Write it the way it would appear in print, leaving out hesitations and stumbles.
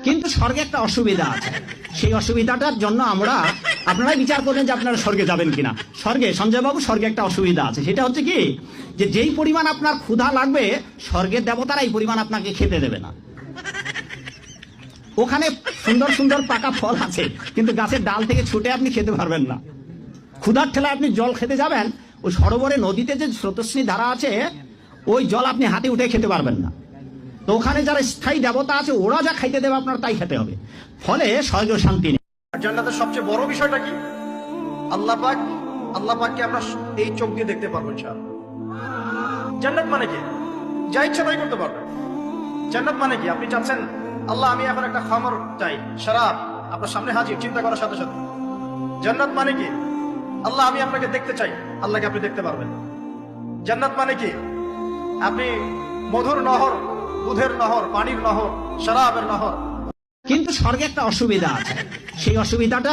কিন্তু স্বর্গে একটা অসুবিধা আছে। সেই অসুবিধাটার জন্য আপনারাই বিচার করবেন যে আপনারা স্বর্গে যাবেন কিনা। স্বর্গে, সঞ্জয় বাবু, স্বর্গে একটা অসুবিধা আছে। সেটা হচ্ছে কি, যে যেই পরিমাণ আপনার ক্ষুধা লাগবে, স্বর্গের দেবতারা এই পরিমাণ আপনাকে খেতে দেবে না। ওখানে সুন্দর সুন্দর পাকা ফল আছে, কিন্তু গাছের ডাল থেকে ছুটে আপনি খেতে পারবেন না। ক্ষুধার ঠেলায় আপনি জল খেতে যাবেন, ওই সরোবরে, নদীতে যে স্রোতস্বিনী ধারা আছে, ওই জল আপনি হাতে উঠে খেতে পারবেন না। তো ওখানে যারা স্থায়ী দেবতা আছে, ওরা যা খাইতে দেবে আপনার তাই খেতে হবে। ফলে স্বর্গীয় শান্তি নেই। জান্নাতের সবচেয়ে বড় বিষয়টা কি? আল্লাহ পাককে আমরা এই চোখ দিয়ে দেখতে পারবো ইনশাআল্লাহ। জান্নাত মানে কি? যা ইচ্ছা তাই করতে পারবেন। জান্নাত মানে কি? আপনি চাচ্ছেন, আল্লাহ আমি এখন একটা খামর চাই, শরাব আপনার সামনে হাজির, চিন্তা করার সাথে সাথে। জান্নাত মানে কি? আল্লাহ আমি আপনাকে দেখতে চাই, আল্লাহকে আপনি দেখতে পারবেন। জান্নাত মানে কি? আপনি মধুর নহর, দুধের নহর, পানির নহর, শরাবের নহর। কিন্তু স্বর্গে একটা অসুবিধা আছে। সেই অসুবিধাটা